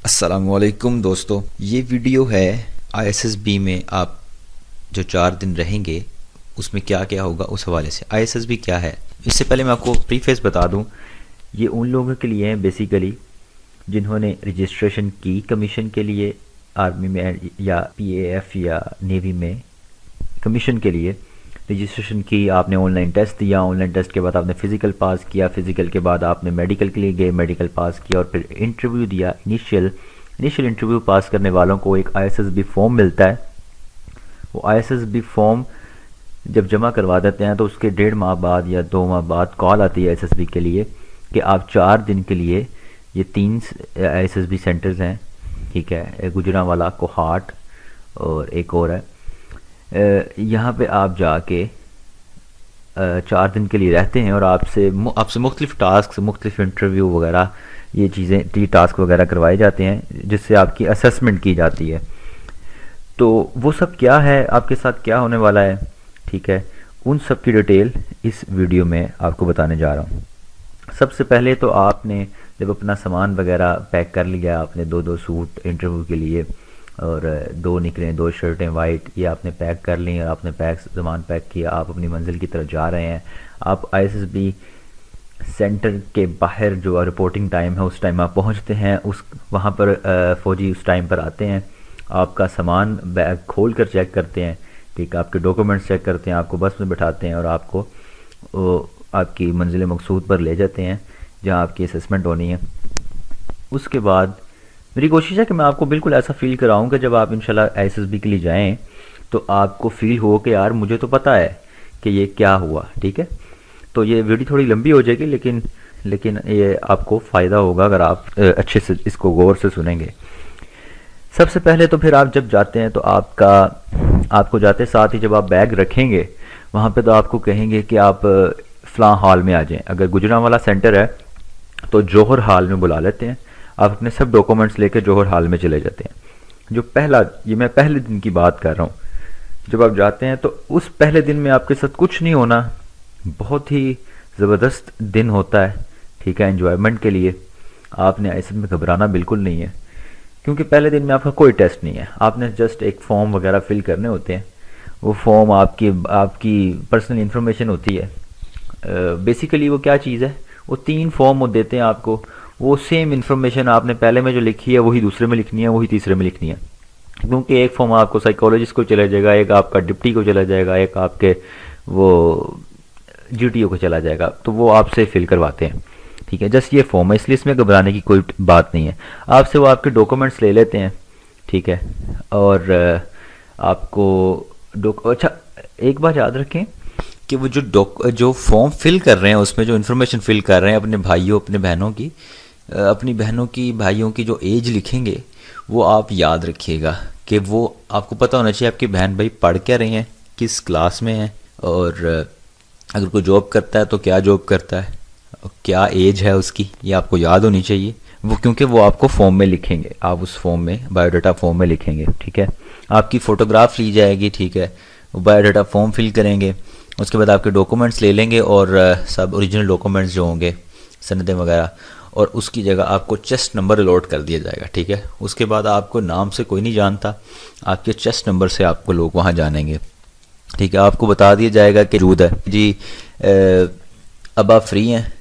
अस्सलामुअलैकुम दोस्तों, ये वीडियो है आईएसएसबी में आप जो 4 दिन रहेंगे उसमें क्या क्या होगा उस हवाले से। आईएसएसबी क्या है, इससे पहले मैं आपको प्रीफेस बता दूं, ये उन लोगों के लिए है बेसिकली जिन्होंने रजिस्ट्रेशन की कमीशन के लिए आर्मी में या पीएएफ या नेवी में कमीशन के लिए रजिस्ट्रेशन की। आपने ऑनलाइन टेस्ट दिया, ऑनलाइन टेस्ट के बाद आपने फ़िज़िकल पास किया, फ़िज़िकल के बाद आपने मेडिकल के लिए गए, मेडिकल पास किया और फिर इंटरव्यू दिया। इनिशियल इंटरव्यू पास करने वालों को एक आईएसएसबी फॉर्म मिलता है। वो आईएसएसबी फॉर्म जब जमा करवा देते हैं तो उसके 1.5 माह बाद या 2 माह बाद कॉल आती है आईएसएसबी के लिए कि आप 4 दिन के लिए, ये 3 आईएसएसबी सेंटर्स हैं, ठीक है, गुजरांवाला, कोहाट और एक और है, यहाँ पे आप जाके 4 दिन के लिए रहते हैं और आपसे मुख्तलिफ टास्क, मुख्तलिफ इंटरव्यू वगैरह, ये चीज़ें टास्क वगैरह करवाए जाते हैं जिससे आपकी असेसमेंट की जाती है। तो वो सब क्या है, आपके साथ क्या होने वाला है, ठीक है, उन सब की डिटेल इस वीडियो में आपको बताने जा रहा हूँ। सबसे पहले तो आपने जब अपना सामान वगैरह पैक कर लिया, आपने 2-2 सूट इंटरव्यू के लिए और 2 निकलें, 2 शर्टें वाइट, ये आपने पैक कर ली और आपने सामान पैक किया, आप अपनी मंजिल की तरफ जा रहे हैं। आप आईएसएसबी सेंटर के बाहर जो रिपोर्टिंग टाइम है उस टाइम आप पहुंचते हैं, वहाँ पर फ़ौजी उस टाइम पर आते हैं, आपका सामान बैग खोल कर चेक करते हैं, ठीक है, आपके डॉक्यूमेंट्स चेक करते हैं, आपको बस में बिठाते हैं और आपको आपकी मंजिल मकसूद पर ले जाते हैं जहाँ आपकी असेसमेंट होनी है। उसके बाद मेरी कोशिश है कि मैं आपको बिल्कुल ऐसा फील कराऊं कि जब आप इंशाल्लाह आईएसएसबी के लिए जाएं तो आपको फील हो कि यार मुझे तो पता है कि ये क्या हुआ, ठीक है। तो ये वीडियो थोड़ी लंबी हो जाएगी लेकिन ये आपको फ़ायदा होगा अगर आप अच्छे से इसको गौर से सुनेंगे। सबसे पहले तो फिर आप जब जाते हैं तो आपको जाते साथ ही जब आप बैग रखेंगे वहाँ पे तो आपको कहेंगे कि आप फ़लाँ हॉल में आ जाएं। अगर गुजरांवाला सेंटर है तो जौहर हॉल में बुला लेते हैं, आप अपने सब डॉक्यूमेंट्स लेकर जौहर हॉल में चले जाते हैं। ये मैं पहले दिन की बात कर रहा हूँ। जब आप जाते हैं तो उस पहले दिन में आपके साथ कुछ नहीं होना, बहुत ही ज़बरदस्त दिन होता है, ठीक है, एंजॉयमेंट के लिए। आपने ऐसे में घबराना बिल्कुल नहीं है क्योंकि पहले दिन में आपका कोई टेस्ट नहीं है, आपने जस्ट एक फॉर्म वगैरह फिल करने होते हैं। वो फॉर्म आपकी पर्सनल इन्फॉर्मेशन होती है। बेसिकली वो क्या चीज़ है, वो 3 फॉर्म वो देते हैं आपको, वो सेम इन्फॉर्मेशन आपने पहले में जो लिखी है वही दूसरे में लिखनी है, वही तीसरे में लिखनी है। क्योंकि एक फॉर्म आपको साइकोलॉजिस्ट को चला जाएगा, एक आपका डिप्टी को चला जाएगा, एक आपके वो जीटीओ को चला जाएगा, तो वो आपसे फिल करवाते हैं, ठीक है। जस्ट ये फॉर्म है, इसलिए इसमें घबराने की कोई बात नहीं है। आपसे वो आपके डॉक्यूमेंट्स ले लेते हैं, ठीक है, और आपको अच्छा एक बात याद रखें कि वो जो फॉर्म फिल कर रहे हैं उसमें जो इन्फॉर्मेशन फिल कर रहे हैं अपने भाइयों, अपने बहनों की, अपनी बहनों की, भाइयों की जो एज लिखेंगे वो आप याद रखिएगा कि वो आपको पता होना चाहिए आपकी बहन भाई पढ़ क्या रहे हैं, किस क्लास में हैं, और अगर कोई जॉब करता है तो क्या जॉब करता है, क्या एज है उसकी, ये आपको याद होनी चाहिए वो, क्योंकि वो आपको फॉर्म में लिखेंगे, आप उस फॉर्म में बायोडाटा फॉर्म में लिखेंगे, ठीक है। आपकी फ़ोटोग्राफ ली जाएगी, ठीक है, वो बायोडाटा फॉर्म फिल करेंगे, उसके बाद आपके डॉक्यूमेंट्स ले लेंगे और सब ओरिजिनल डॉक्यूमेंट्स जो होंगे, सनदें वगैरह, और उसकी जगह आपको चेस्ट नंबर अलॉट कर दिया जाएगा, ठीक है। उसके बाद आपको नाम से कोई नहीं जानता, आपके चेस्ट नंबर से आपको लोग वहाँ जानेंगे, ठीक है। आपको बता दिया जाएगा कि जूद है जी, अब आप फ्री हैं,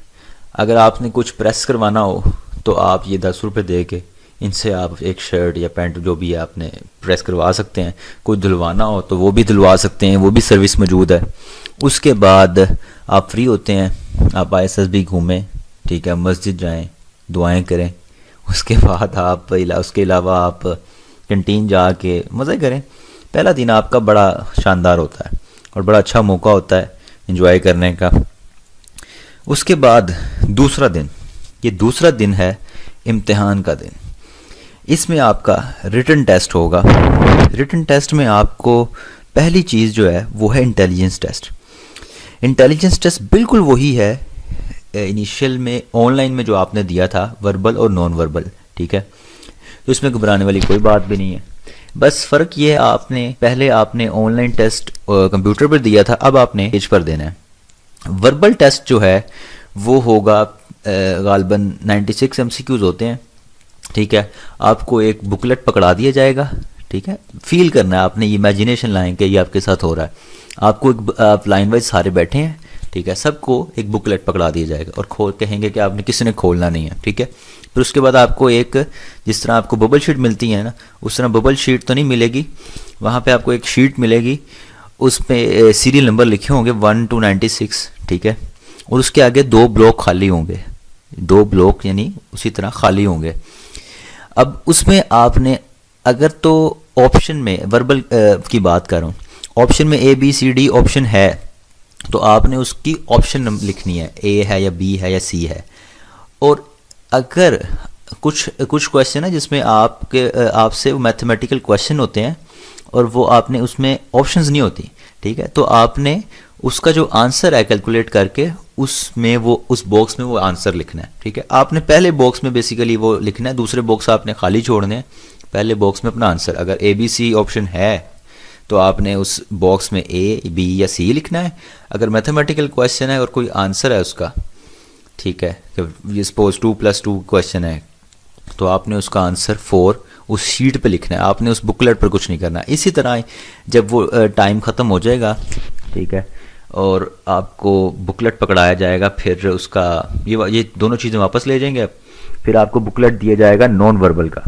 अगर आपने कुछ प्रेस करवाना हो तो आप ये 10 रुपये दे के इनसे आप एक शर्ट या पैंट जो भी है आपने प्रेस करवा सकते हैं। कोई धुलवाना हो तो वो भी धुलवा सकते हैं, वो भी सर्विस मौजूद है। उसके बाद आप फ्री होते हैं, आप आईएसएसबी घूमें, ठीक है, मस्जिद जाएं, दुआएं करें, उसके बाद उसके अलावा आप कैंटीन जाके मज़े करें। पहला दिन आपका बड़ा शानदार होता है और बड़ा अच्छा मौका होता है एंजॉय करने का। उसके बाद दूसरा दिन है इम्तिहान का दिन। इसमें आपका रिटन टेस्ट होगा। रिटन टेस्ट में आपको पहली चीज़ जो है वो है इंटेलिजेंस टेस्ट। इंटेलिजेंस टेस्ट बिल्कुल वही है इनिशियल में ऑनलाइन में जो आपने दिया था, वर्बल और नॉन वर्बल, ठीक है। तो इसमें घबराने वाली कोई बात भी नहीं है। बस फ़र्क ये है पहले आपने ऑनलाइन टेस्ट कंप्यूटर पर दिया था, अब आपने पेज पर देना है। वर्बल टेस्ट जो है वो होगा गालबन 96 MCQs होते हैं, ठीक है, आपको एक बुकलेट पकड़ा दिया जाएगा। ठीक है, फील करना है आपने, इमेजिनेशन लाइन के ये आपके साथ हो रहा है। आपको एक आप लाइन वाइज सारे बैठे हैं, ठीक है, सबको एक बुकलेट पकड़ा दिया जाएगा और खोल कहेंगे कि आपने किसी ने खोलना नहीं है। ठीक है, फिर उसके बाद आपको एक, जिस तरह आपको बबल शीट मिलती है ना, उस तरह बबल शीट तो नहीं मिलेगी, वहाँ पे आपको एक शीट मिलेगी, उसमें सीरियल नंबर लिखे होंगे 1 to 96। ठीक है, और उसके आगे 2 ब्लॉक खाली होंगे, 2 ब्लॉक यानी उसी तरह खाली होंगे। अब उसमें आपने अगर तो ऑप्शन में वर्बल की बात कर रहा हूँ, ऑप्शन में A B C D option है तो आपने उसकी ऑप्शन लिखनी है, A है या B है या C है। और अगर कुछ क्वेश्चन है जिसमें आपसे मैथमेटिकल क्वेश्चन होते हैं और वो आपने उसमें ऑप्शंस नहीं होती, ठीक है, तो आपने उसका जो आंसर है कैलकुलेट करके उसमें वो उस बॉक्स में वो आंसर लिखना है। ठीक है, आपने पहले बॉक्स में बेसिकली वो लिखना है, दूसरे बॉक्स आपने खाली छोड़ने हैं, पहले बॉक्स में अपना आंसर। अगर A B C ऑप्शन है तो आपने उस बॉक्स में A B या C लिखना है। अगर मैथमेटिकल क्वेश्चन है और कोई आंसर है उसका, ठीक है, ये सपोज 2+2 क्वेश्चन है तो आपने उसका आंसर 4 उस शीट पे लिखना है, आपने उस बुकलेट पर कुछ नहीं करना। इसी तरह जब वो टाइम ख़त्म हो जाएगा, ठीक है, और आपको बुकलेट पकड़ाया जाएगा, फिर उसका ये दोनों चीज़ें वापस ले जाएंगे, फिर आपको बुकलेट दिया जाएगा नॉन वर्बल का।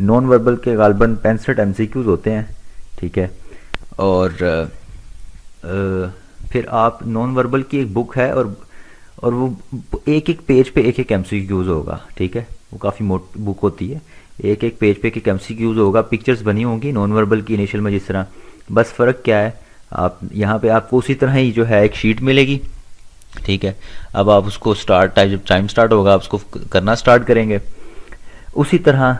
नॉन वर्बल के गालबन 65 MCQs होते हैं। ठीक है, और फिर आप नॉन वर्बल की एक बुक है और वो एक एक पेज पे एक एक MCQs होगा। ठीक है, वो काफ़ी मोटी बुक होती है, एक एक पेज पे एक एक MCQs होगा, पिक्चर्स बनी होंगी नॉन वर्बल की इनिशियल में जिस तरह। बस फ़र्क क्या है, आप यहाँ पे आपको उसी तरह ही जो है एक शीट मिलेगी। ठीक है, अब आप उसको जब टाइम स्टार्ट होगा आप उसको करना स्टार्ट करेंगे। उसी तरह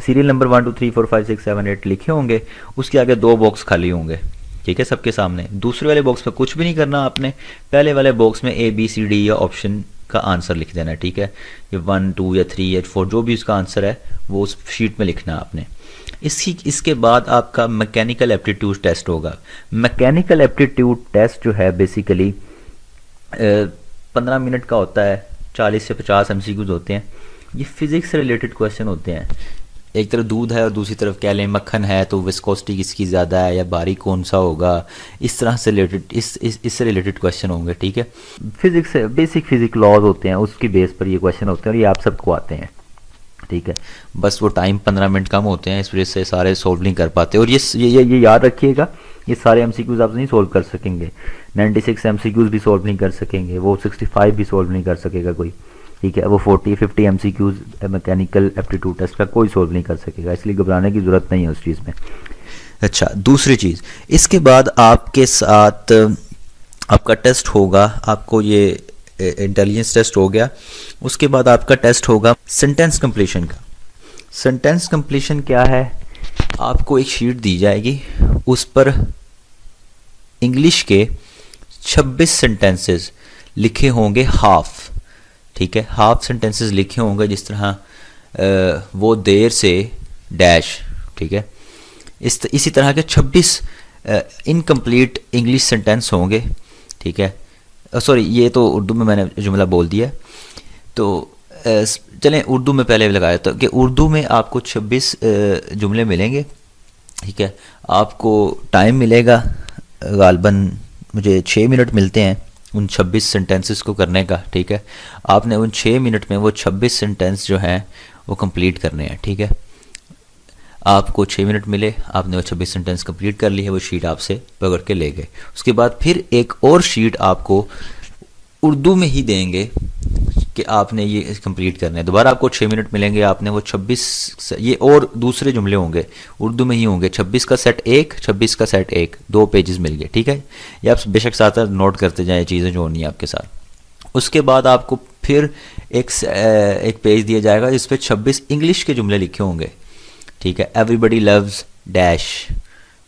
सीरियल नंबर 1 2 3 4 5 6 7 8 लिखे होंगे, उसके आगे 2 बॉक्स खाली होंगे। ठीक है, सबके सामने। दूसरे वाले बॉक्स में कुछ भी नहीं करना आपने, पहले वाले बॉक्स में A B C D या ऑप्शन का आंसर लिख देना है। ठीक है, ये 1 2 या 3 या 4 जो भी उसका आंसर है वो उस शीट में लिखना है आपने। इसके बाद आपका मैकेनिकल एप्टीट्यूड टेस्ट होगा। मैकेनिकल एप्टीट्यूड टेस्ट जो है बेसिकली 15 मिनट का होता है, 40 से 50 MCQs होते हैं। ये फिजिक्स से रिलेटेड क्वेश्चन होते हैं। एक तरफ दूध है और दूसरी तरफ कह लें मक्खन है तो विस्कोसिटी किसकी ज़्यादा है या बारीक कौन सा होगा, इस तरह से रिलेटेड इससे रिलेटेड क्वेश्चन होंगे। ठीक है, फिजिक्स से बेसिक फिजिक्स लॉज होते हैं, उसकी बेस पर ये क्वेश्चन होते हैं और ये आप सबको आते हैं। ठीक है, बस वो टाइम 15 मिनट कम होते हैं, इस वजह से सारे सोल्व नहीं कर पाते। और ये याद रखिएगा, ये सारे MCQs आप नहीं सोल्व कर सकेंगे। 96 MCQs भी सोल्व नहीं कर सकेंगे, वो 65 भी सोल्व नहीं कर सकेगा कोई। ठीक है, वो 40-50 MCQs मैकेनिकल एप्टीट्यूड टेस्ट का कोई सोल्व नहीं कर सकेगा, इसलिए घबराने की ज़रूरत नहीं है उस चीज़ में। अच्छा, दूसरी चीज़, इसके बाद आपके साथ आपका टेस्ट होगा, आपको ये इंटेलिजेंस टेस्ट हो गया, उसके बाद आपका टेस्ट होगा सेंटेंस कंप्लीशन का। सेंटेंस कंप्लीशन क्या है, आपको एक शीट दी जाएगी, उस पर इंग्लिश के 26 सेंटेंसेस लिखे होंगे हाफ। ठीक है, हाफ सेंटेंसेस लिखे होंगे, जिस तरह वो देर से डैश। ठीक है, इसी तरह के 26 इनकम्प्लीट इंग्लिश सेंटेंस होंगे। ठीक है, सॉरी, ये तो उर्दू में मैंने जुमला बोल दिया, तो चलें उर्दू में पहले लगाया था कि उर्दू में आपको 26 जुमले मिलेंगे। ठीक है, आपको टाइम मिलेगा, गालबन मुझे 6 मिनट मिलते हैं उन 26 सेंटेंसेस को करने का। ठीक है, आपने उन 6 मिनट में वो 26 सेंटेंस जो हैं वो कंप्लीट करने हैं। ठीक है, आपको 6 मिनट मिले, आपने वो 26 सेंटेंस कंप्लीट कर ली है, वो शीट आपसे पकड़ के ले गए। उसके बाद फिर एक और शीट आपको उर्दू में ही देंगे कि आपने ये कंप्लीट करना है। दोबारा आपको 6 मिनट मिलेंगे, आपने वो 26 ये और दूसरे जुमले होंगे उर्दू में ही होंगे, 26 का सेट 1, 26 का सेट 1, 2 पेजेस मिल गए। ठीक है, ये आप बेशक साथ नोट करते जाएं चीज़ें जो होनी है आपके साथ। उसके बाद आपको फिर एक पेज दिया जाएगा जिस पे 26 इंग्लिश के जुमले लिखे होंगे। ठीक है, एवरीबडी लव्स डैश।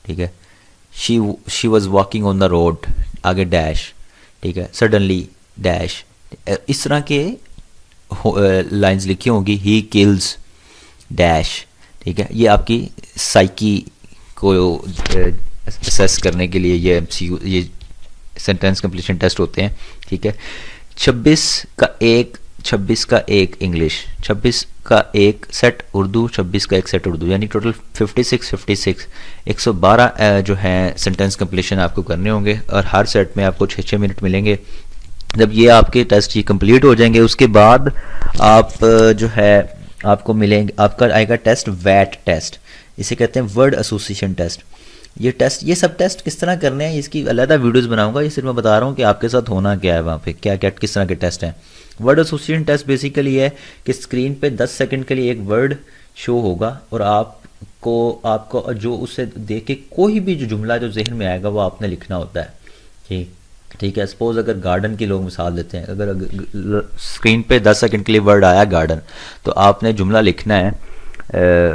ठीक है, she was walking on the road, आगे डैश। ठीक है, सडनली डैश, इस तरह के लाइंस लिखी होंगी। He kills dash. ठीक है, ये आपकी साइकी को असेस करने के लिए ये सेंटेंस कंप्लीशन टेस्ट होते हैं। ठीक है, 26 का 1 इंग्लिश, 26 का एक सेट उर्दू, 26 का एक सेट उर्दू, यानी टोटल 56 112 जो है सेंटेंस कंप्लीशन आपको करने होंगे और हर सेट में आपको 6-6 मिनट मिलेंगे। जब ये आपके टेस्ट ये कंप्लीट हो जाएंगे उसके बाद आप जो है आपको मिलेंगे, आपका आएगा टेस्ट वैट टेस्ट, इसे कहते हैं वर्ड एसोसिएशन टेस्ट। ये टेस्ट, ये सब टेस्ट किस तरह करने हैं इसकी अलग वीडियोस बनाऊंगा, ये सिर्फ मैं बता रहा हूँ कि आपके साथ होना क्या है वहाँ पे, क्या क्या किस तरह के टेस्ट हैं। वर्ड एसोसिएशन टेस्ट बेसिकली है कि स्क्रीन पे 10 सेकंड के लिए एक वर्ड शो होगा और आपको जो उससे देख के कोई भी जो जुमला जो जहन में आएगा वो आपने लिखना होता है। ठीक है, सपोज अगर गार्डन की लोग मिसाल देते हैं, अगर स्क्रीन पे 10 सेकंड के लिए वर्ड आया गार्डन, तो आपने जुमला लिखना है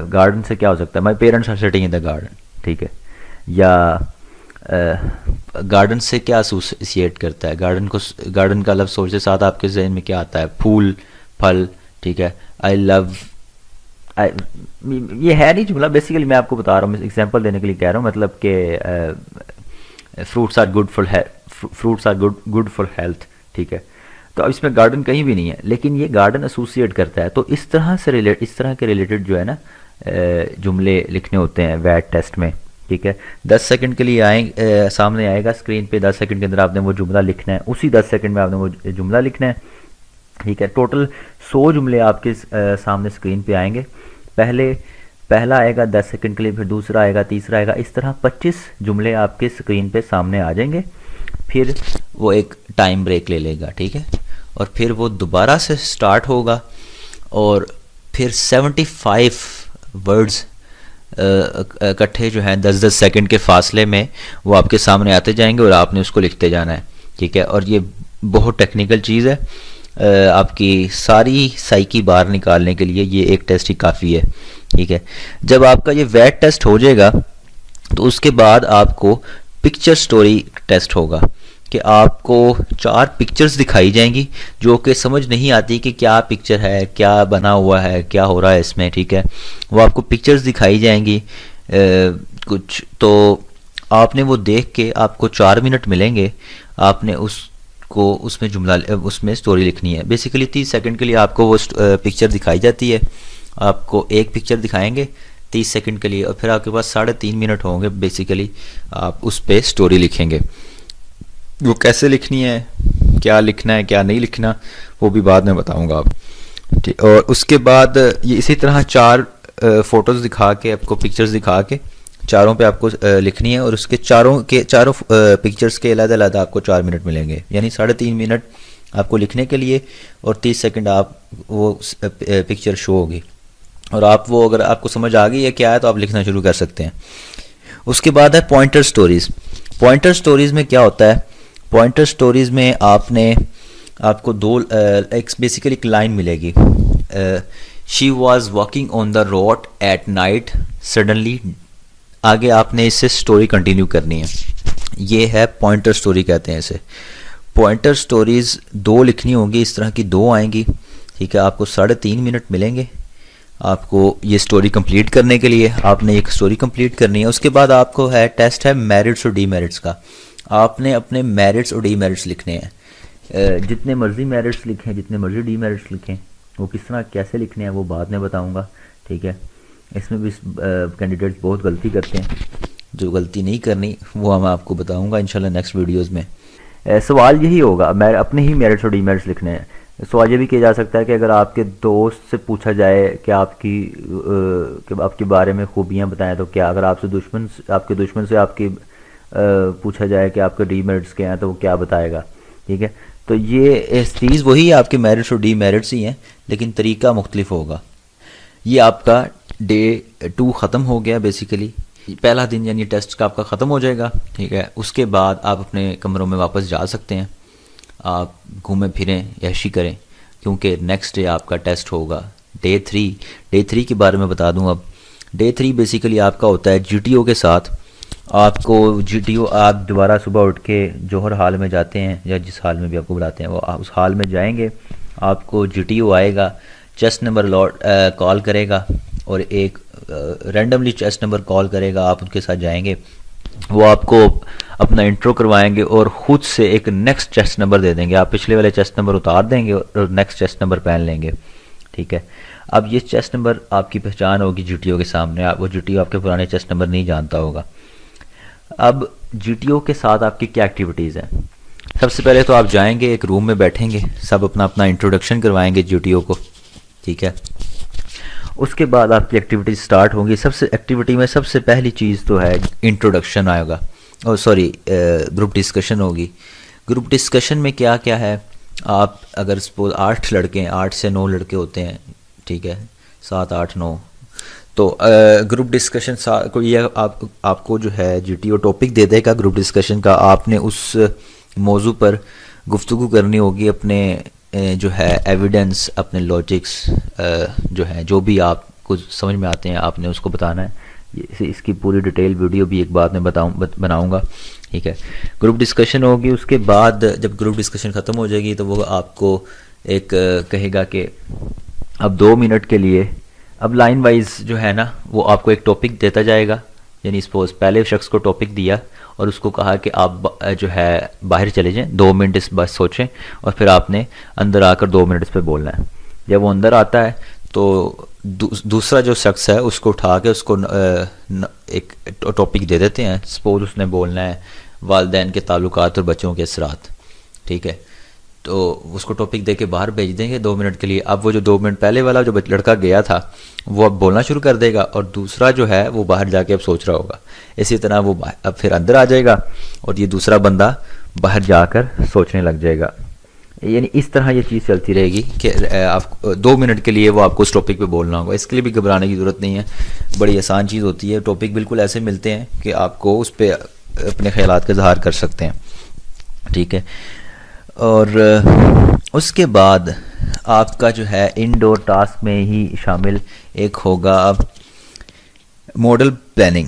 गार्डन से क्या हो सकता है, my parents are sitting in the garden, ठीक है, या गार्डन से क्या एसोसिएट करता है, गार्डन का लफ्ज़ सोचते साथ आपके जहन में क्या आता है, फूल, फल, ठीक है, आई लव, ये है नहीं जुमला, बेसिकली मैं आपको बता रहा हूँ, एग्जांपल देने के लिए कह रहा हूँ, मतलब कि fruits are good for health, ठीक है। तो अब इसमें गार्डन कहीं भी नहीं है, लेकिन ये गार्डन एसोसिएट करता है। तो इस तरह के रिलेटेड जो है ना जुमले लिखने होते हैं वैट टेस्ट में, ठीक है। 10 सेकंड के लिए सामने आएगा स्क्रीन पे, 10 सेकंड के अंदर आपने वो जुमला लिखना है, उसी 10 सेकंड में आपने वो जुमला लिखना है, ठीक है। टोटल 100 जुमले आपके सामने स्क्रीन पे आएंगे। पहला आएगा 10 सेकंड के लिए, फिर दूसरा आएगा, तीसरा आएगा, इस तरह 25 जुमले आपके स्क्रीन पे सामने आ जाएंगे। फिर वो एक टाइम ब्रेक ले लेगा, ठीक है, और फिर वो दोबारा से स्टार्ट होगा और फिर 75 वर्ड्स इकट्ठे जो हैं 10-10 सेकंड के फासले में वो आपके सामने आते जाएंगे और आपने उसको लिखते जाना है, ठीक है। और ये बहुत टेक्निकल चीज़ है, आपकी सारी साइकी बाहर निकालने के लिए ये एक टेस्ट ही काफ़ी है, ठीक है। जब आपका ये वैट टेस्ट हो जाएगा तो उसके बाद आपको पिक्चर स्टोरी टेस्ट होगा कि आपको 4 पिक्चर्स दिखाई जाएंगी जो कि समझ नहीं आती कि क्या पिक्चर है, क्या बना हुआ है, क्या हो रहा है इसमें, ठीक है। वो आपको पिक्चर्स दिखाई जाएंगी कुछ, तो आपने वो देख के आपको 4 मिनट मिलेंगे, आपने उसमें स्टोरी लिखनी है। बेसिकली 30 सेकंड के लिए आपको वो पिक्चर दिखाई जाती है, आपको एक पिक्चर दिखाएंगे 30 सेकंड के लिए और फिर आपके पास 3.5 मिनट होंगे, बेसिकली आप उस पर स्टोरी लिखेंगे। वो कैसे लिखनी है, क्या लिखना है, क्या नहीं लिखना, वो भी बाद में बताऊंगा आप, ठीक। और उसके बाद ये इसी तरह 4 फोटोज़ दिखा के, आपको पिक्चर्स दिखा के चारों पे आपको लिखनी है और उसके चारों पिक्चर्स के अलग-अलग आपको 4 मिनट मिलेंगे, यानी 3.5 मिनट आपको लिखने के लिए और 30 सेकंड आप वो पिक्चर शो होगी और आप वो, अगर आपको समझ आ गई है क्या है तो आप लिखना शुरू कर सकते हैं। उसके बाद है पॉइंटर स्टोरीज़। पॉइंटर स्टोरीज़ में क्या होता है, पॉइंटर स्टोरीज़ में आपको बेसिकली एक लाइन मिलेगी, she was walking on the road at night suddenly, आगे आपने इससे स्टोरी कंटिन्यू करनी है। ये है पॉइंटर स्टोरी कहते हैं इसे। पॉइंटर स्टोरीज़ 2 लिखनी होंगी, इस तरह की 2 आएंगी, ठीक है। आपको 3.5 मिनट मिलेंगे आपको ये स्टोरी कंप्लीट करने के लिए, आपने एक स्टोरी कंप्लीट करनी है। उसके बाद आपको है टेस्ट है मेरिट्स और डीमेरिट्स का, आपने अपने मेरिट्स और डीमेरिट्स लिखने हैं। जितने मर्जी मेरिट्स लिखें, जितने मर्जी डीमेरिट्स लिखें, वो किस तरह कैसे लिखने हैं वो बाद में बताऊंगा, ठीक है। इसमें भी कैंडिडेट्स बहुत गलती करते हैं, जो गलती नहीं करनी वो मैं आपको बताऊंगा इंशाल्लाह नेक्स्ट वीडियोस में। सवाल यही होगा, मैं अपने ही मेरिट्स और डीमेरिट्स लिखने हैं। सवाल ये भी किया जा सकता है कि अगर आपके दोस्त से पूछा जाए कि आपके बारे में खूबियाँ बताएं तो क्या, अगर आपके दुश्मन से पूछा जाए कि आपके डीमेरिट्स क्या हैं तो वो क्या बताएगा, ठीक है। तो ये चीज़ वही है, आपके मेरिट्स और डीमेरिट्स ही हैं, लेकिन तरीका मुख्तलिफ होगा। ये आपका डे 2 ख़त्म हो गया, बेसिकली पहला दिन यानी टेस्ट का आपका ख़त्म हो जाएगा, ठीक है। उसके बाद आप अपने कमरों में वापस जा सकते हैं, आप घूमें फिरें, ऐशी करें, क्योंकि नेक्स्ट डे आपका टेस्ट होगा डे 3। डे 3 के बारे में बता दूं अब। डे 3 बेसिकली आपका होता है GTO के साथ। आपको GTO आप दोबारा सुबह उठ के जौहर हाल में जाते हैं या जिस हाल में भी आपको बुलाते हैं वो उस हाल में जाएंगे, आपको GTO आएगा, चेस्ट नंबर कॉल करेगा और एक रैंडमली चेस्ट नंबर कॉल करेगा, आप उनके साथ जाएंगे, वो आपको अपना इंट्रो करवाएंगे और ख़ुद से एक नेक्स्ट चेस्ट नंबर दे देंगे। आप पिछले वाले चेस्ट नंबर उतार देंगे और नेक्स्ट चेस्ट नंबर पहन लेंगे, ठीक है। अब ये चेस्ट नंबर आपकी पहचान होगी जीटीओ के सामने, वो जीटीओ आपके पुराने चेस्ट नंबर नहीं जानता होगा। अब जीटीओ के साथ आपकी क्या एक्टिविटीज़ हैं? सबसे पहले तो आप जाएंगे, एक रूम में बैठेंगे, सब अपना अपना इंट्रोडक्शन करवाएंगे जीटीओ को, ठीक है। उसके बाद आपकी एक्टिविटी स्टार्ट होंगी। सबसे एक्टिविटी में सबसे पहली चीज़ तो है इंट्रोडक्शन आएगा, और सॉरी ग्रुप डिस्कशन होगी। ग्रुप डिस्कशन में क्या क्या है, आप अगर सपोज 8 लड़के हैं, 8 से 9 लड़के होते हैं, ठीक है, 7 8 9, तो ग्रुप डिस्कशन को ये आपको जो है जीटीओ टॉपिक दे देगा ग्रुप डिस्कशन का। आपने उस मौजू पर गुफ्तगू करनी होगी, अपने जो है एविडेंस, अपने लॉजिक्स जो है, जो भी आपको समझ में आते हैं आपने उसको बताना है। इसकी पूरी डिटेल वीडियो भी एक बाद में बनाऊंगा, ठीक है। ग्रुप डिस्कशन होगी। उसके बाद जब ग्रुप डिस्कशन ख़त्म हो जाएगी तो वो आपको एक कहेगा कि अब 2 मिनट के लिए, अब लाइन वाइज जो है ना, वो आपको एक टॉपिक देता जाएगा। यानी सपोज पहले शख्स को टॉपिक दिया और उसको कहा कि आप जो है बाहर चले जाएं, 2 मिनट इस बस सोचें, और फिर आपने अंदर आकर 2 मिनट इस पर बोलना है। जब वो अंदर आता है तो दूसरा जो शख्स है उसको उठा के उसको एक टॉपिक दे देते हैं। सपोज उसने बोलना है वालिदैन के ताल्लुकात और बच्चों के असरात, ठीक है, तो उसको टॉपिक दे के बाहर भेज देंगे 2 मिनट के लिए। अब वो जो 2 मिनट पहले वाला जो लड़का गया था वो अब बोलना शुरू कर देगा, और दूसरा जो है वो बाहर जाके अब सोच रहा होगा। इसी तरह वो अब फिर अंदर आ जाएगा और ये दूसरा बंदा बाहर जाकर सोचने लग जाएगा। यानी इस तरह ये चीज़ चलती रहेगी कि आप 2 मिनट के लिए वो आपको उस टॉपिक पे बोलना होगा। इसके लिए भी घबराने की ज़रूरत नहीं है, बड़ी आसान चीज़ होती है। टॉपिक बिल्कुल ऐसे मिलते हैं कि आपको उस पर अपने ख्यालात का इज़हार कर सकते हैं, ठीक है। और उसके बाद आपका जो है इनडोर टास्क में ही शामिल एक होगा अब मॉडल प्लानिंग,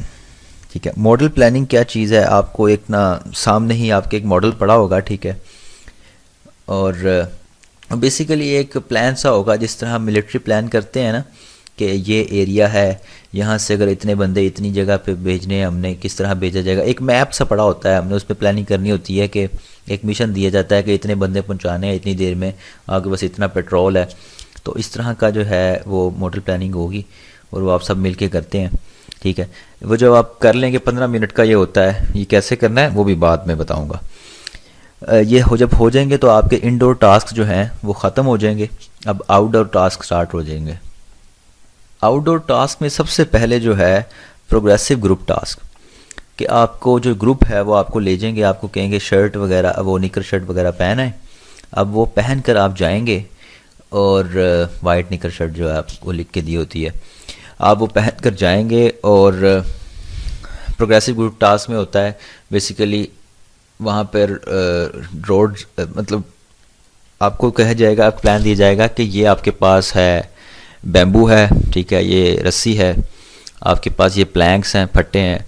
ठीक है। मॉडल प्लानिंग क्या चीज़ है, आपको एक ना सामने ही आपके एक मॉडल पड़ा होगा, ठीक है, और बेसिकली एक प्लान सा होगा जिस तरह हम मिलिट्री प्लान करते हैं ना, कि ये एरिया है, यहाँ से अगर इतने बंदे इतनी जगह पे भेजने हैं हमने, किस तरह भेजा जाएगा। एक मैप सा पड़ा होता है, हमने उस पर प्लानिंग करनी होती है कि एक मिशन दिया जाता है कि इतने बंदे पहुँचाने हैं इतनी देर में, आगे बस इतना पेट्रोल है। तो इस तरह का जो है वो मॉडल प्लानिंग होगी और वो आप सब मिल के करते हैं, ठीक है। वो जब आप कर लेंगे 15 मिनट का ये होता है, ये कैसे करना है वो भी बाद में बताऊँगा। ये जब हो जाएंगे तो आपके इंडोर टास्क जो हैं वो ख़त्म हो जाएंगे। अब आउटडोर टास्क स्टार्ट हो जाएंगे। आउटडोर टास्क में सबसे पहले जो है प्रोग्रेसिव ग्रुप टास्क, कि आपको जो ग्रुप है वो आपको ले जाएंगे, आपको कहेंगे शर्ट वगैरह, वो निकर शर्ट वगैरह पहना है। अब वो पहन कर आप जाएंगे और वाइट निकर शर्ट जो है आपको लिख के दी होती है, आप वो पहन कर जाएंगे। और प्रोग्रेसिव ग्रुप टास्क में होता है बेसिकली वहाँ पर रोड, मतलब आपको कहा जाएगा, प्लान दिया जाएगा कि ये आपके पास है बैम्बू है, ठीक है, ये रस्सी है, आपके पास ये प्लैंक्स हैं, फट्टे हैं,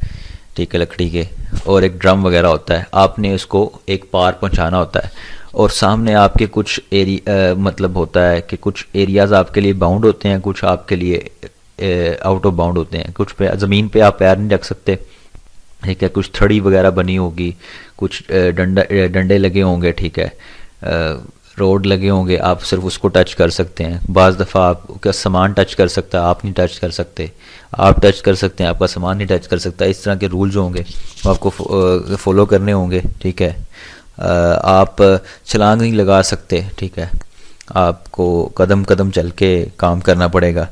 ठीक है, लकड़ी के, और एक ड्रम वगैरह होता है। आपने उसको एक पार पहुंचाना होता है, और सामने आपके कुछ मतलब होता है कि कुछ एरियाज़ आपके लिए बाउंड होते हैं, कुछ आपके लिए आउट ऑफ बाउंड होते हैं। कुछ पे ज़मीन पे आप पैर नहीं रख सकते, ठीक है, कुछ थड़ी वगैरह बनी होगी, कुछ डंडे लगे होंगे, ठीक है, रोड लगे होंगे, आप सिर्फ उसको टच कर सकते हैं। बाज़ दफ़ा आपका सामान टच कर सकता है, आप नहीं टच कर सकते, आप टच कर सकते हैं, आपका सामान नहीं टच कर सकता। इस तरह के रूल्स होंगे वो आपको फॉलो करने होंगे, ठीक है। आप छलांग नहीं लगा सकते, ठीक है, आपको कदम कदम चल के काम करना पड़ेगा।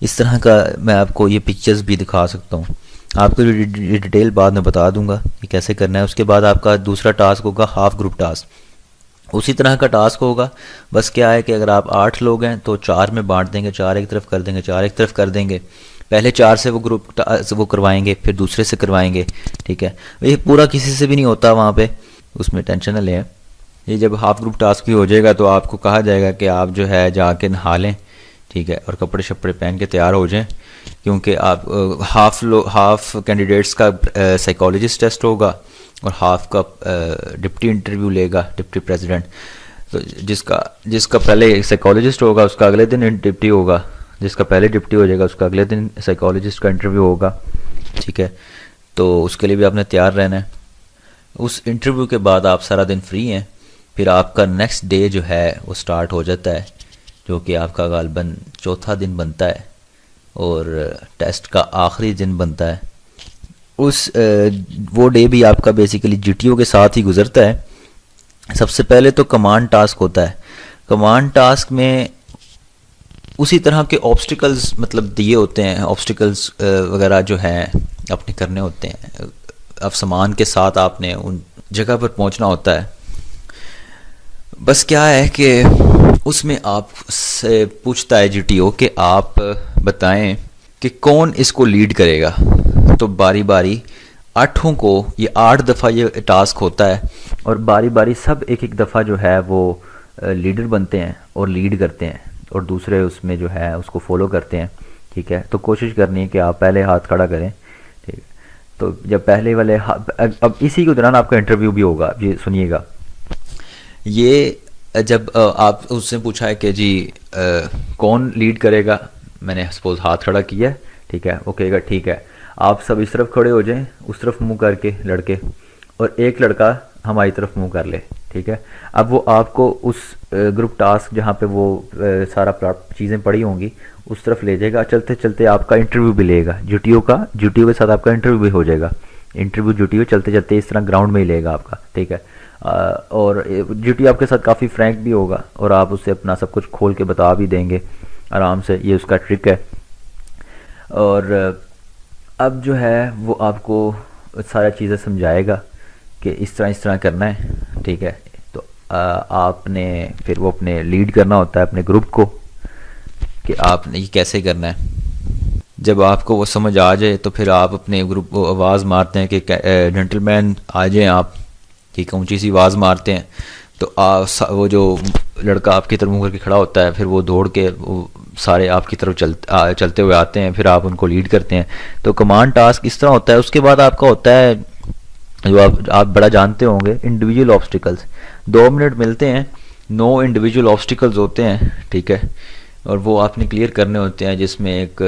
इस तरह का मैं आपको ये पिक्चर्स भी दिखा सकता हूँ, आपको डिटेल बाद में बता दूंगा कि कैसे करना है। उसके बाद आपका दूसरा टास्क होगा हाफ ग्रुप टास्क, उसी तरह का टास्क होगा, बस क्या है कि अगर आप 8 लोग हैं तो 4 में बांट देंगे, 4 एक तरफ कर देंगे, 4 एक तरफ कर देंगे। पहले 4 से वो ग्रुप वो करवाएंगे, फिर दूसरे से करवाएंगे, ठीक है। ये पूरा किसी से भी नहीं होता वहाँ पे, उसमें टेंशन न लें। ये जब हाफ ग्रुप टास्क भी हो जाएगा तो आपको कहा जाएगा कि आप जो है जाके नहा लें, ठीक है, और कपड़े शपड़े पहन के तैयार हो जाएं, क्योंकि आप हाफ कैंडिडेट्स का साइकोलॉजिस्ट टेस्ट होगा और हाफ का डिप्टी इंटरव्यू लेगा डिप्टी प्रेसिडेंट। तो जिसका पहले साइकोलॉजिस्ट होगा उसका अगले दिन डिप्टी होगा, जिसका पहले डिप्टी हो जाएगा उसका अगले दिन साइकोलॉजिस्ट का इंटरव्यू होगा, ठीक है। तो उसके लिए भी आपने तैयार रहना है। उस इंटरव्यू के बाद आप सारा दिन फ्री हैं, फिर आपका नेक्स्ट डे जो है वो स्टार्ट हो जाता है, जो कि आपका गालबन चौथा दिन बनता है और टेस्ट का आखिरी दिन बनता है। वो डे भी आपका बेसिकली जीटीओ के साथ ही गुजरता है। सबसे पहले तो कमांड टास्क होता है। कमांड टास्क में उसी तरह के ऑब्स्टिकल्स मतलब दिए होते हैं, ऑब्स्टिकल्स वगैरह जो हैं अपने करने होते हैं। अब सामान के साथ आपने उन जगह पर पहुंचना होता है। बस क्या है कि उसमें आपसे पूछता है जीटीओ कि आप बताएं कि कौन इसको लीड करेगा। तो बारी बारी आठों को, ये 8 दफ़ा ये टास्क होता है और बारी बारी सब एक एक दफ़ा जो है वो लीडर बनते हैं और लीड करते हैं और दूसरे उसमें जो है उसको फॉलो करते हैं। ठीक है, तो कोशिश करनी है कि आप पहले हाथ खड़ा करें। ठीक है, तो जब पहले वाले अब इसी के दौरान आपका इंटरव्यू भी होगा। ये सुनिएगा, ये जब आप उससे पूछा है कि जी कौन लीड करेगा, मैंने सपोज हाथ खड़ा किया है। ठीक है, वो कहेगा ठीक है, आप सब इस तरफ खड़े हो जाएं, उस तरफ मुंह करके लड़के, और एक लड़का हमारी तरफ मुंह कर ले। ठीक है, अब वो आपको उस ग्रुप टास्क जहाँ पे वो सारा चीज़ें पड़ी होंगी उस तरफ ले जाएगा। चलते चलते आपका इंटरव्यू भी लेगा जीटीओ के साथ आपका इंटरव्यू भी हो जाएगा। इंटरव्यू जीटीओ चलते चलते इस तरह ग्राउंड में ही लेगा आपका। ठीक है, और जीटीओ आपके साथ काफ़ी फ्रैंक भी होगा और आप उससे अपना सब कुछ खोल के बता भी देंगे आराम से। ये उसका ट्रिक है। और अब जो है वो आपको सारा चीज़ें समझाएगा कि इस तरह करना है। ठीक है, तो आपने फिर वो अपने लीड करना होता है अपने ग्रुप को कि आपने ये कैसे करना है। जब आपको वो समझ आ जाए तो फिर आप अपने ग्रुप को आवाज़ मारते हैं कि जेंटलमैन आ जाएं आप। ठीक है, ऊंची सी आवाज़ मारते हैं तो वो जो लड़का आपकी तरफ मुँह करके खड़ा होता है फिर वो दौड़ के वो सारे आपकी तरफ चलते हुए आते हैं, फिर आप उनको लीड करते हैं। तो कमांड टास्क इस तरह होता है। उसके बाद आपका होता है जो आप बड़ा जानते होंगे, इंडिविजुअल ऑब्स्टिकल्स। 2 मिनट मिलते हैं, 9 इंडिविजुअल ऑब्स्टिकल्स होते हैं। ठीक है, और वो आपने क्लियर करने होते हैं, जिसमें एक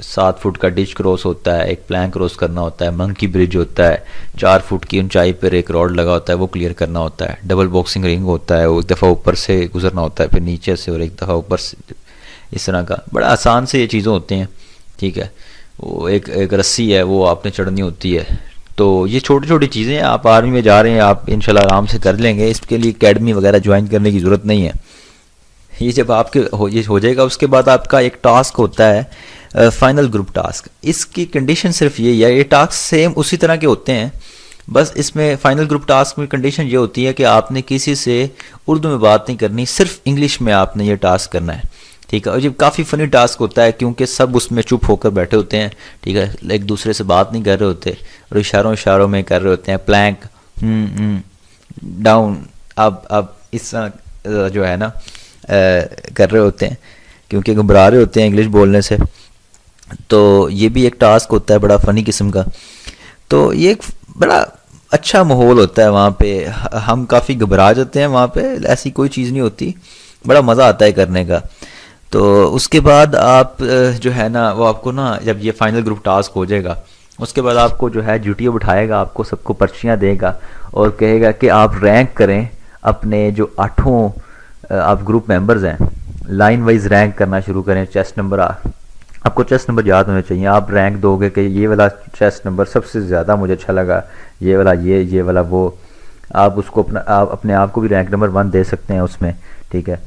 7 फुट का डिश क्रॉस होता है, एक प्लैंक क्रॉस करना होता है, मंकी ब्रिज होता है, 4 फुट की ऊंचाई पर एक रॉड लगा होता है वो क्लियर करना होता है, डबल बॉक्सिंग रिंग होता है, वो एक दफ़ा ऊपर से गुजरना होता है, फिर नीचे से, और एक दफ़ा ऊपर से। इस तरह का बड़ा आसान से ये चीज़ें होती हैं। ठीक है, वो एक रस्सी है वो आपने चढ़नी होती है। तो ये छोटी छोटी चीज़ें हैं। आप आर्मी में जा रहे हैं, आप इंशाल्लाह आराम से कर लेंगे। इसके लिए एकेडमी वगैरह ज्वाइन करने की ज़रूरत नहीं है। ये जब आपके ये हो जाएगा उसके बाद आपका एक टास्क होता है फाइनल ग्रुप टास्क। इसकी कंडीशन सिर्फ यही है, ये टास्क सेम उसी तरह के होते हैं, बस इसमें फाइनल ग्रुप टास्क में कंडीशन ये होती है कि आपने किसी से उर्दू में बात नहीं करनी, सिर्फ इंग्लिश में आपने ये टास्क करना है। ठीक है, और ये काफ़ी फ़नी टास्क होता है क्योंकि सब उसमें चुप होकर बैठे होते हैं। ठीक है, एक दूसरे से बात नहीं कर रहे होते और इशारों में कर रहे होते हैं, प्लैंक, डाउन, अब इस तरह जो है ना कर रहे होते हैं क्योंकि घबरा रहे होते हैं इंग्लिश बोलने से। तो ये भी एक टास्क होता है बड़ा फ़नी किस्म का। तो ये एक बड़ा अच्छा माहौल होता है वहाँ पे। हम काफ़ी घबरा जाते हैं वहाँ पे, ऐसी कोई चीज़ नहीं होती, बड़ा मज़ा आता है करने का। तो उसके बाद आप जो है ना वो आपको ना जब ये फाइनल ग्रुप टास्क हो जाएगा उसके बाद आपको जो है जीटीओ बिठाएगा, आपको सबको पर्चियाँ देगा और कहेगा कि आप रैंक करें अपने जो 8 आप ग्रुप मेंबर्स हैं, लाइन वाइज रैंक करना शुरू करें। चेस्ट नंबर आपको चेस्ट नंबर याद होने चाहिए। आप रैंक दोगे कि ये वाला चेस्ट नंबर सबसे ज़्यादा मुझे अच्छा लगा, ये वाला ये वाला वो। आप उसको अपने आप को भी रैंक नंबर 1 दे सकते हैं उसमें। ठीक है,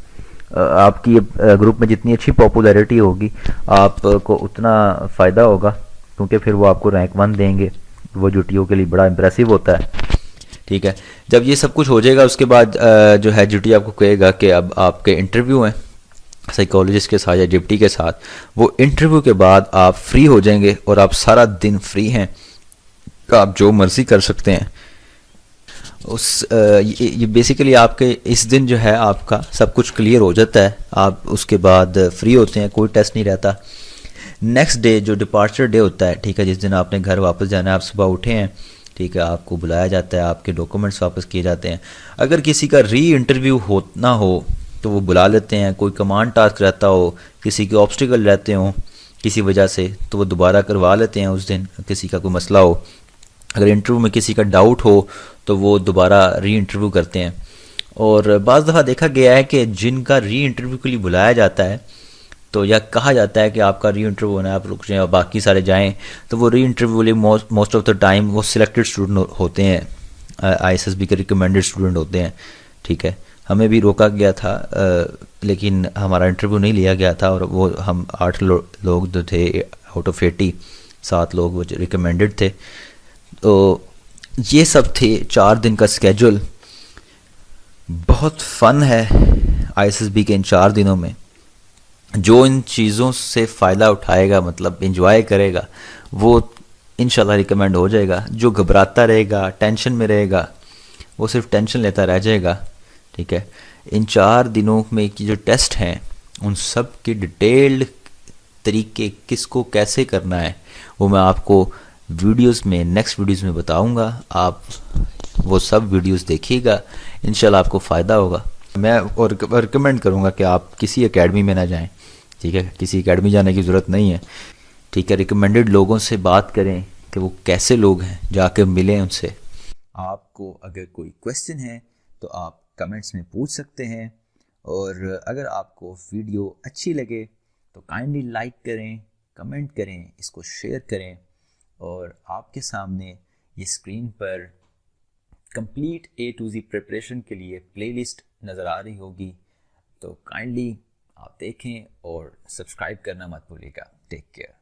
आपकी ग्रुप में जितनी अच्छी पॉपुलैरिटी होगी आपको उतना फ़ायदा होगा क्योंकि फिर वो आपको रैंक 1 देंगे। वो जीटीओ के लिए बड़ा इंप्रेसिव होता है। ठीक है, जब ये सब कुछ हो जाएगा उसके बाद जो है जीटीओ आपको कहेगा कि अब आपके इंटरव्यू हैं साइकोलॉजिस्ट के साथ या डिप्टी के साथ। वो इंटरव्यू के बाद आप फ्री हो जाएंगे और आप सारा दिन फ्री हैं, आप जो मर्ज़ी कर सकते हैं। ये बेसिकली आपके इस दिन जो है आपका सब कुछ क्लियर हो जाता है। आप उसके बाद फ्री होते हैं, कोई टेस्ट नहीं रहता। नेक्स्ट डे जो डिपार्चर डे होता है, ठीक है, जिस दिन आपने घर वापस जाना है, आप सुबह उठे हैं, ठीक है, आपको बुलाया जाता है, आपके डॉक्यूमेंट्स वापस किए जाते हैं। अगर किसी का री इंटरव्यू ना हो तो वो बुला लेते हैं। कोई कमांड टास्क रहता हो, किसी के ऑब्स्टिकल रहते हों किसी वजह से, तो वो दोबारा करवा लेते हैं उस दिन, किसी का कोई मसला हो। अगर इंटरव्यू में किसी का डाउट हो तो वो दोबारा री इंटरव्यू करते हैं। और बाज़ दफ़ा देखा गया है कि जिनका री इंटरव्यू के लिए बुलाया जाता है, तो या कहा जाता है कि आपका री इंटरव्यू होना है, आप रुक जाएं और बाकी सारे जाएं, तो वो री इंटरव्यू लिए मोस्ट ऑफ द टाइम वो सिलेक्टेड स्टूडेंट होते हैं, आईएसएसबी के रिकमेंडेड स्टूडेंट होते हैं। ठीक है, हमें भी रोका गया था, लेकिन हमारा इंटरव्यू नहीं लिया गया था, और वो हम 8 लोग जो थे आउट ऑफ 80, 7 लोग वो रिकमेंडेड थे। तो ये सब थे 4 दिन का स्केजूल। बहुत फ़न है आईएसएसबी के इन 4 दिनों में। जो इन चीज़ों से फ़ायदा उठाएगा, मतलब इंजॉय करेगा, वो इंशाल्लाह रिकमेंड हो जाएगा। जो घबराता रहेगा, टेंशन में रहेगा, वो सिर्फ टेंशन लेता रह जाएगा। ठीक है, इन 4 दिनों में की जो टेस्ट हैं, उन सब के डिटेल्ड तरीके किसको कैसे करना है, वो मैं आपको वीडियोस में, नेक्स्ट वीडियोस में बताऊंगा। आप वो सब वीडियोस देखिएगा, इंशाल्लाह आपको फ़ायदा होगा। मैं और रिकमेंड करूंगा कि आप किसी एकेडमी में ना जाएं। ठीक है, किसी एकेडमी जाने की ज़रूरत नहीं है। ठीक है, रिकमेंडेड लोगों से बात करें कि वो कैसे लोग हैं, जाके मिलें उनसे। आपको अगर कोई क्वेश्चन है तो आप कमेंट्स में पूछ सकते हैं, और अगर आपको वीडियो अच्छी लगे तो काइंडली लाइक करें, कमेंट करें, इसको शेयर करें। और आपके सामने ये स्क्रीन पर complete A to Z preparation के लिए प्लेलिस्ट नज़र आ रही होगी, तो काइंडली आप देखें और सब्सक्राइब करना मत भूलिएगा। Take care.